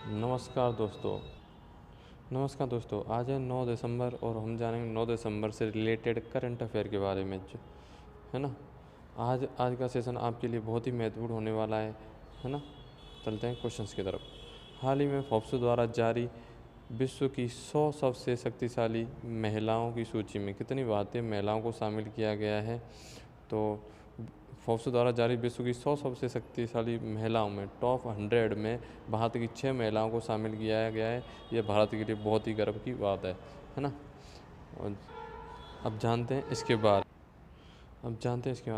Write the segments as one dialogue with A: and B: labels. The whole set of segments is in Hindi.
A: नमस्कार दोस्तों आज है 9 दिसंबर और हम जानेंगे 9 दिसंबर से रिलेटेड करंट अफेयर के बारे में जो है ना। आज आज का सेशन आपके लिए बहुत ही महत्वपूर्ण होने वाला है ना। चलते हैं क्वेश्चंस की तरफ। हाल ही में फोर्ब्स द्वारा जारी विश्व की 100 सबसे शक्तिशाली महिलाओं की सूची में कितनी भारतीय महिलाओं को शामिल किया गया है? तो फोर्ब्स द्वारा जारी विश्व की 100 सबसे शक्तिशाली महिलाओं में टॉप 100 में भारत की 6 महिलाओं को शामिल किया गया है। यह भारत के लिए बहुत ही गर्व की बात है ना। और अब जानते हैं इसके बारे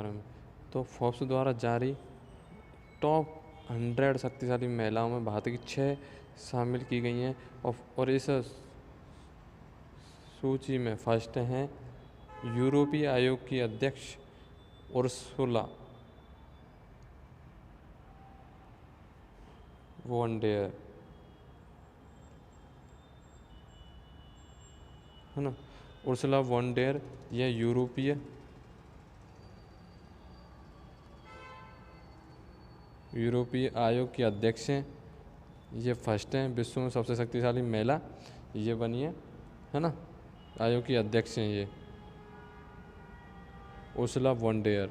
A: में। तो फोर्ब्स द्वारा जारी टॉप 100 शक्तिशाली महिलाओं में भारत की 6 शामिल की गई हैं और इस सूची में फर्स्ट हैं यूरोपीय आयोग की अध्यक्ष उर्सुला वॉन डेर है ना। उर्सुला वॉन डेर यह यूरोपीय आयोग की अध्यक्ष हैं। ये फर्स्ट हैं विश्व में सबसे शक्तिशाली महिला ये बनी है ना। आयोग की अध्यक्ष हैं ये उर्सुला वॉन डेर।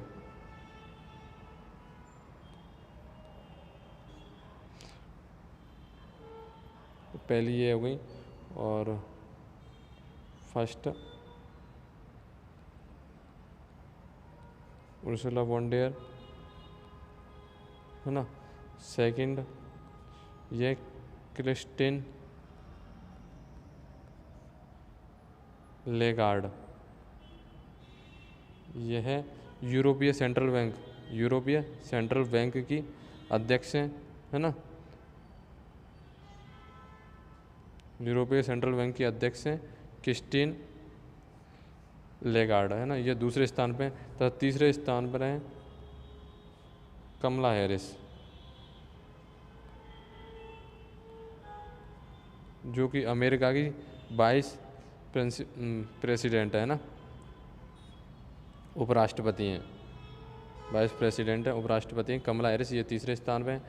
A: पहली ये हो गई और फर्स्ट उर्सुला वॉन डेर है ना। सेकंड ये क्रिस्टिन लेगार्ड यह है यूरोपीय सेंट्रल बैंक की अध्यक्ष है ना। यूरोपीय सेंट्रल बैंक की अध्यक्ष हैं क्रिस्टीन लेगार्ड है ना। ये दूसरे स्थान पे तथा तीसरे स्थान पर हैं कमला हैरिस जो कि अमेरिका की वाइस प्रेसिडेंट है ना। उपराष्ट्रपति हैं, वाइस प्रेसिडेंट है, उपराष्ट्रपति हैं। कमला हैरिस ये तीसरे स्थान पे।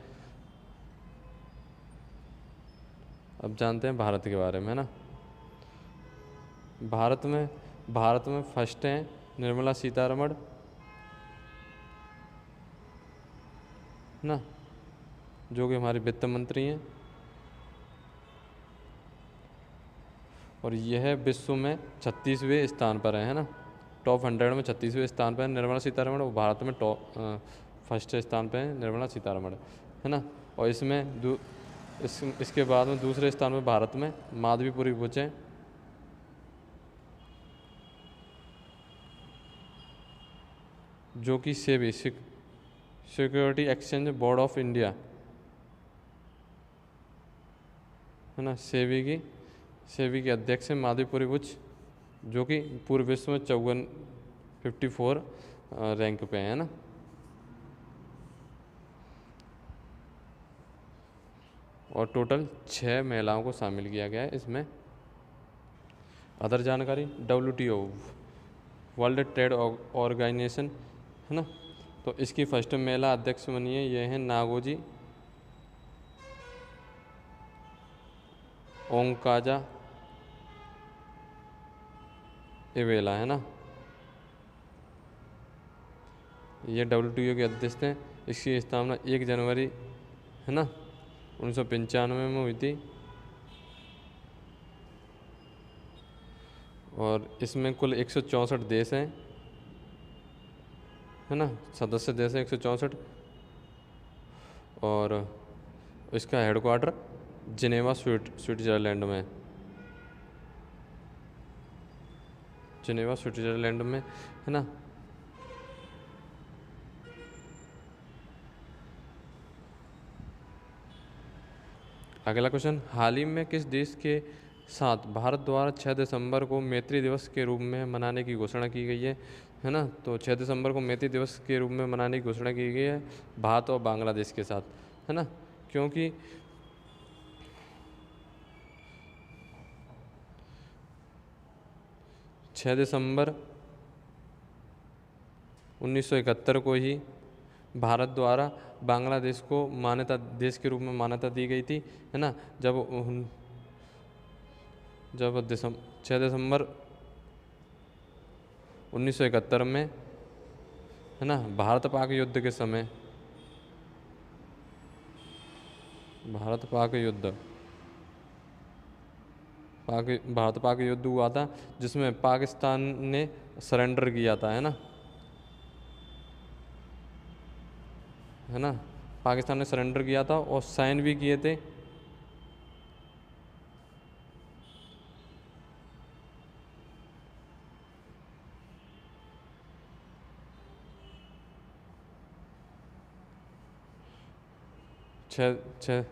A: अब जानते हैं भारत के बारे में है ना। भारत में फर्स्ट हैं निर्मला सीतारमण ना, जो कि हमारी वित्त मंत्री हैं। और यह विश्व में 36वें स्थान पर है ना। टॉप 100 में 36वें स्थान पर है निर्मला सीतारमण और भारत में फर्स्ट स्थान पर है निर्मला सीतारमण है ना। और इसके बाद में दूसरे स्थान में भारत में माधवीपुरी बुच हैं जो कि SEBI security exchange board of India है ना। सेबी के अध्यक्ष हैं माधवीपुरी बुच जो कि पूरे विश्व में 54 रैंक पे है ना। और टोटल 6 महिलाओं को शामिल किया गया है इसमें। अदर जानकारी WTO वर्ल्ड ट्रेड ऑर्गेनाइजेशन है ना। तो इसकी फर्स्ट महिला अध्यक्ष बनी है ये है नागोजी ओंकाजा इवेला है ना। ये WTO के अध्यक्ष हैं। इसकी स्थापना 1 जनवरी है ना 1995 में हुई थी। और इसमें कुल 164 देश हैं है ना। सदस्य देश हैं 164। और इसका हेडक्वार्टर जिनेवा स्विट्जरलैंड में है ना। अगला क्वेश्चन, हाल ही में किस देश के साथ भारत द्वारा 6 दिसंबर को मैत्री दिवस के रूप में मनाने की घोषणा की गई है ना। तो 6 दिसंबर को मैत्री दिवस के रूप में मनाने की घोषणा की गई है भारत और बांग्लादेश के साथ है ना। क्योंकि 6 दिसंबर 1971 को ही भारत द्वारा बांग्लादेश को मान्यता देश के रूप में मान्यता दी गई थी, है ना, जब 6 दिसंबर 1971 में, है ना, भारत पाक युद्ध के समय, भारत पाक युद्ध हुआ था, जिसमें पाकिस्तान ने सरेंडर किया था, है ना, पाकिस्तान ने सरेंडर किया था और साइन भी किए थे। छः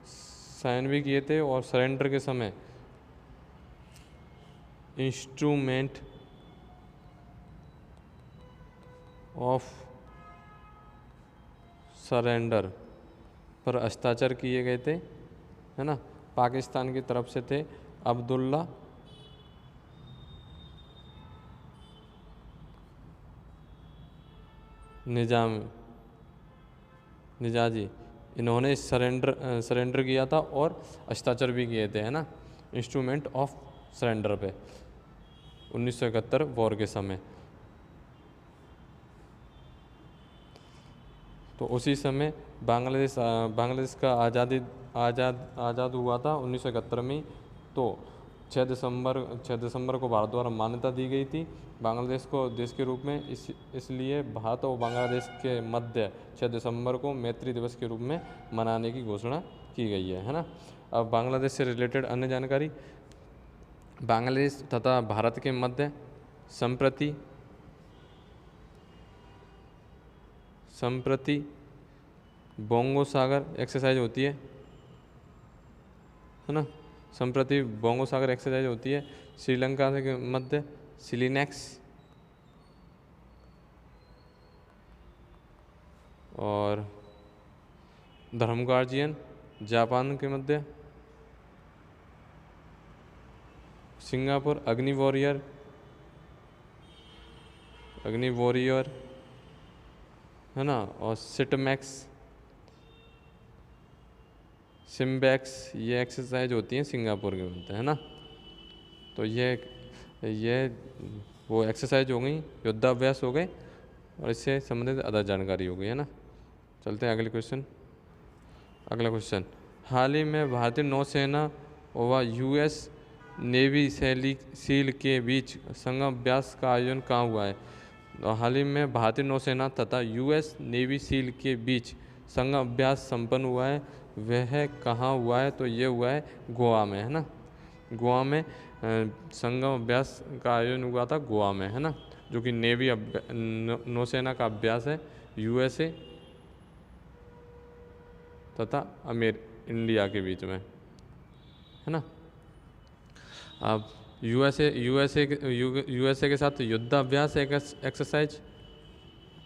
A: साइन भी किए थे और सरेंडर के समय इंस्ट्रूमेंट ऑफ सरेंडर पर हस्ताक्षर किए गए थे, है ना। पाकिस्तान की तरफ से थे अब्दुल्ला निजाजी, इन्होंने सरेंडर किया था और हस्ताक्षर भी किए थे, है ना, इंस्ट्रूमेंट ऑफ सरेंडर पे 1971 वॉर के समय। तो उसी समय बांग्लादेश का आज़ाद हुआ था 1971 में। तो 6 दिसंबर को भारत द्वारा मान्यता दी गई थी बांग्लादेश को देश के रूप में। इसलिए भारत और बांग्लादेश के मध्य 6 दिसंबर को मैत्री दिवस के रूप में मनाने की घोषणा की गई है ना। अब बांग्लादेश से रिलेटेड अन्य जानकारी, बांग्लादेश तथा भारत के मध्य संप्रति बोंगो सागर एक्सरसाइज होती है ना, संप्रति बोंगो सागर एक्सरसाइज होती है। श्रीलंका के मध्य सिलिनेक्स और धर्म गार्जियन जापान के मध्य सिंगापुर अग्नि वॉरियर, है ना, और सिम्बैक्स, ये एक्सरसाइज होती हैं सिंगापुर के मध्य, है ना। तो ये वो एक्सरसाइज हो गई, युद्धाभ्यास हो गए और इससे संबंधित अदर जानकारी हो गई, है ना। चलते हैं अगले क्वेश्चन। अगला क्वेश्चन, हाल ही में भारतीय नौसेना व यूएस नेवी सील के बीच संगम अभ्यास का आयोजन कहाँ हुआ है? तो हाल ही में भारतीय नौसेना तथा यूएस नेवी सील के बीच संगम अभ्यास संपन्न हुआ है। वह कहाँ हुआ है? तो ये हुआ है गोवा में, है ना। गोवा में संगम अभ्यास का आयोजन हुआ था गोवा में, है ना, जो कि नेवी नौसेना का अभ्यास है यूएसए तथा इंडिया के बीच में, है ना। अब यूएसए के साथ युद्धाभ्यास एक एक्सरसाइज,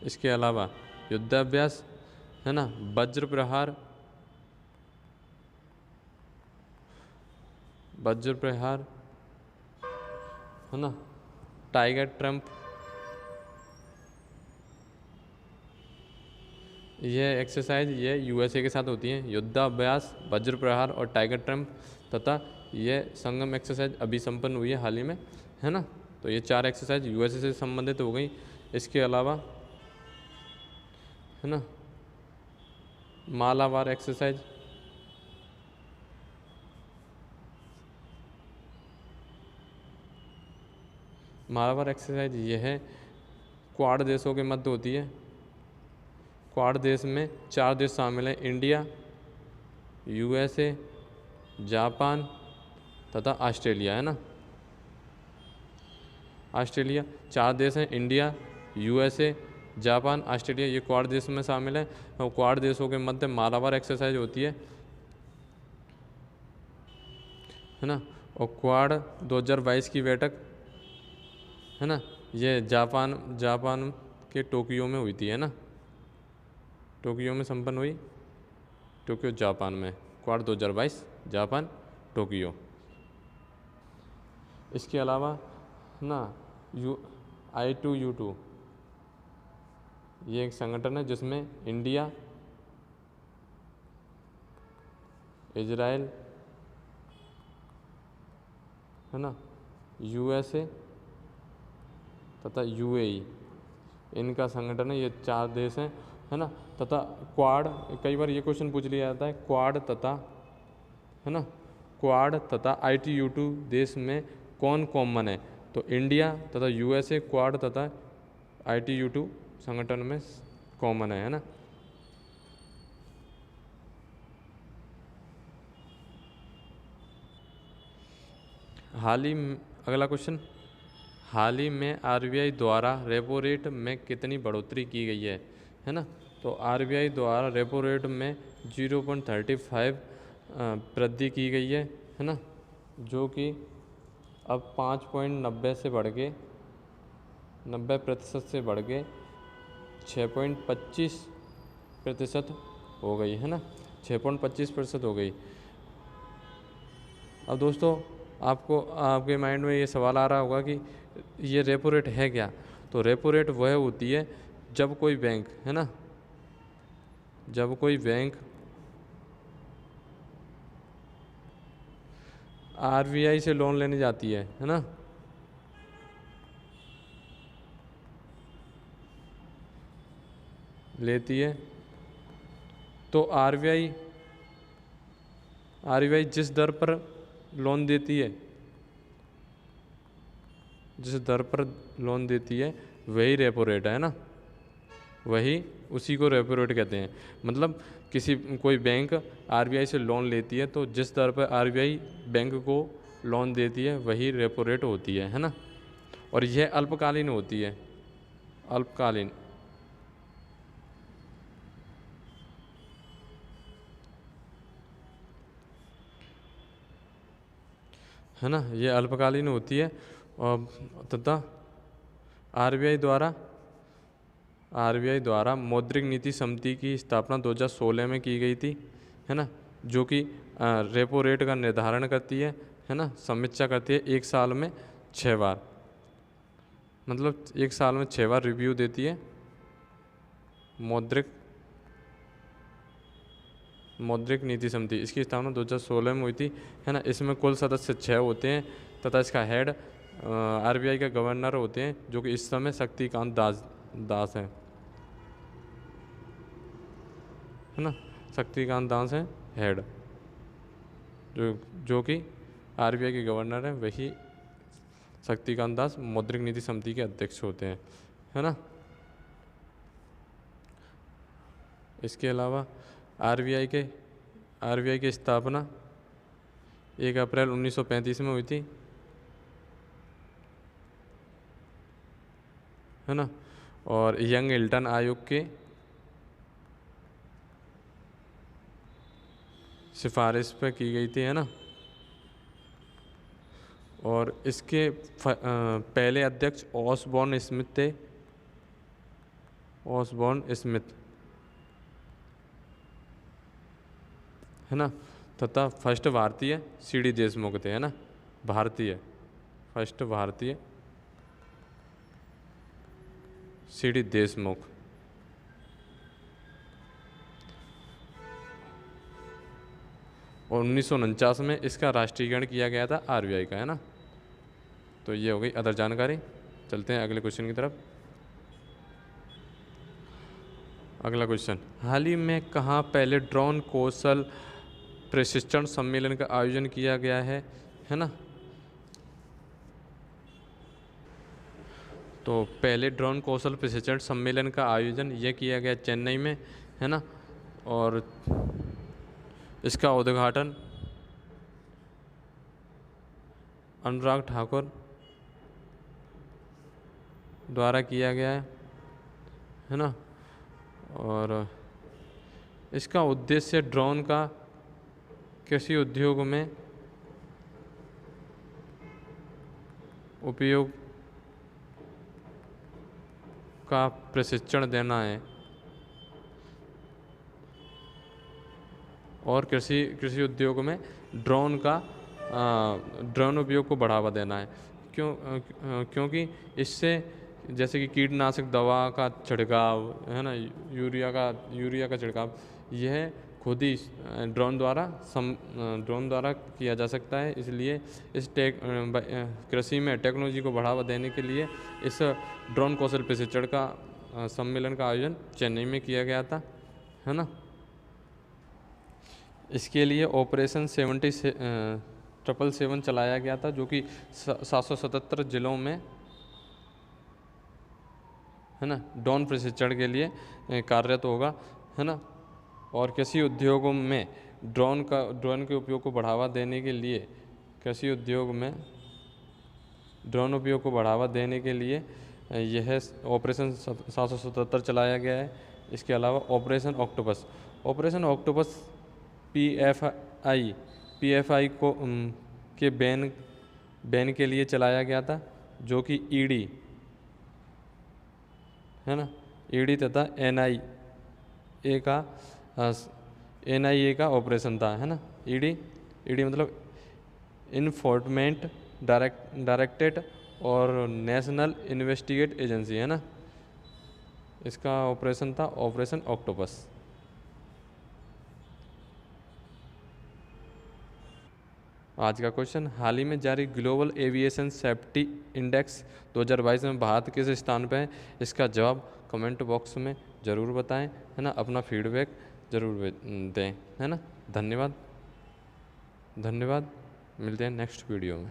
A: इसके अलावा युद्धाभ्यास, है ना, वज्र प्रहार, है ना, टाइगर ट्रम्प, ये एक्सरसाइज ये यूएसए के साथ होती हैं। युद्धाभ्यास, वज्र प्रहार और टाइगर ट्रम्प तथा ये संगम एक्सरसाइज अभी संपन्न हुई है हाल ही में, है ना। तो ये 4 एक्सरसाइज यूएसए से संबंधित हो गई। इसके अलावा, है ना, मालाबार एक्सरसाइज, ये है क्वाड देशों के मध्य होती है। क्वाड देश में 4 देश शामिल हैं, इंडिया, यूएसए, जापान तथा ऑस्ट्रेलिया, है ना। ऑस्ट्रेलिया, 4 देश हैं, इंडिया, यूएसए, जापान, ऑस्ट्रेलिया, ये क्वाड देश में शामिल है। और क्वाड देशों के मध्य मालाबार एक्सरसाइज होती है ना। और क्वाड 2022 की बैठक, है ना, ये जापान के टोक्यो में हुई थी, है ना, टोक्यो में संपन्न हुई, टोक्यो जापान में, क्वाड 2022 जापान टोक्यो। इसके अलावा ना I2U2 ये एक संगठन है जिसमें इंडिया, इजराइल, है ना, यूएसए तथा यूएई, इनका संगठन है। ये 4 देश हैं, है ना। तथा क्वाड, कई बार ये क्वेश्चन पूछ लिया जाता है, क्वाड तथा, है ना, क्वाड तथा ITU2 देश में कौन कॉमन है? तो इंडिया तथा यूएसए क्वाड तथा ITU2 संगठन में कॉमन है ना। अगला क्वेश्चन, हाल ही में RBI द्वारा रेपो रेट में कितनी बढ़ोतरी की गई है ना। तो RBI द्वारा रेपो रेट में 0.35 वृद्धि की गई है ना, जो कि अब 5.90 से बढ़ के 90% से बढ़ के 6.25% हो गई, है ना, 6.25% हो गई। अब दोस्तों आपको आपके माइंड में ये सवाल आ रहा होगा कि ये रेपो रेट है क्या? तो रेपो रेट वह होती है जब कोई बैंक, है ना, जब कोई बैंक RBI से लोन लेने जाती है ना, लेती है, तो RBI जिस दर पर लोन देती है, जिस दर पर लोन देती है वही रेपो रेट है ना, वही उसी को रेपो रेट कहते हैं। मतलब कोई बैंक RBI से लोन लेती है तो जिस दर पर RBI बैंक को लोन देती है वही रेपो रेट होती है ना। और यह अल्पकालीन होती है, अल्पकालीन, है ना, ये अल्पकालीन होती है। और तथा RBI द्वारा मौद्रिक नीति समिति की स्थापना 2016 में की गई थी, है ना, जो कि रेपो रेट का निर्धारण करती है ना, समीक्षा करती है 1 साल में 6 बार, मतलब 1 साल में 6 बार रिव्यू देती है। मौद्रिक नीति समिति, इसकी स्थापना 2016 में हुई थी, है ना। इसमें कुल सदस्य 6 होते हैं तथा इसका हेड RBI के गवर्नर होते हैं, जो कि इस समय शक्तिकांत दास हैं, है ना, शक्तिकांत दास हैं हेड, जो कि RBI के गवर्नर हैं, वही शक्तिकांत दास मौद्रिक नीति समिति के अध्यक्ष होते हैं, है ना। इसके अलावा RBI की स्थापना 1 अप्रैल 1935 में हुई थी, है ना, और यंग हिल्टन आयोग के सिफारिश पर की गई थी, है ना। और इसके पहले अध्यक्ष ऑसबॉर्न स्मिथ थे, ऑसबॉर्न स्मिथ, है ना, तथा फर्स्ट भारतीय CD देशमुख थे, है ना, फर्स्ट भारतीय CD देशमुख। और 1949 में इसका राष्ट्रीयकरण किया गया था RBI का, है ना। तो ये हो गई अदर जानकारी। चलते हैं अगले क्वेश्चन की तरफ। अगला क्वेश्चन, हाल ही में कहाँ पहले ड्रोन कौशल प्रशिक्षण सम्मेलन का आयोजन किया गया है ना। तो पहले ड्रोन कौशल प्रशिक्षण सम्मेलन का आयोजन यह किया गया चेन्नई में, है ना, और इसका उद्घाटन अनुराग ठाकुर द्वारा किया गया है ना। और इसका उद्देश्य ड्रोन का कृषि उद्योग में उपयोग का प्रशिक्षण देना है और कृषि उद्योग में ड्रोन उपयोग को बढ़ावा देना है। क्योंकि इससे जैसे कि कीटनाशक दवा का छिड़काव, है ना, यूरिया का छिड़काव, यह खुद ही ड्रोन द्वारा किया जा सकता है। इसलिए इस कृषि में टेक्नोलॉजी को बढ़ावा देने के लिए इस ड्रोन कौशल प्रशिक्षण का सम्मेलन का आयोजन चेन्नई में किया गया था, है ना। इसके लिए ऑपरेशन 777 चलाया गया था, जो कि 777 जिलों में, है ना, ड्रोन प्रशिक्षण के लिए कार्यरत होगा, है ना। और कृषि उद्योगों में ड्रोन के उपयोग को बढ़ावा देने के लिए कृषि उद्योग में ड्रोन उपयोग को बढ़ावा देने के लिए यह ऑपरेशन 777 चलाया गया है। इसके अलावा ऑपरेशन ऑक्टोपस पीएफआई को के बैन के लिए चलाया गया था, जो कि ईडी, है ना, ईडी तथा एनआईए का ऑपरेशन था, है ना। ईडी मतलब इन्फोर्समेंट डायरेक्टरेट और नेशनल इन्वेस्टिगेट एजेंसी, है ना। इसका ऑपरेशन था ऑपरेशन ऑक्टोपस। आज का क्वेश्चन, हाल ही में जारी ग्लोबल एविएशन सेफ्टी इंडेक्स 2022 में भारत किस स्थान पे है? इसका जवाब कमेंट बॉक्स में ज़रूर बताएं, है ना। अपना फीडबैक ज़रूर दें, है ना। धन्यवाद। मिलते हैं नेक्स्ट वीडियो में।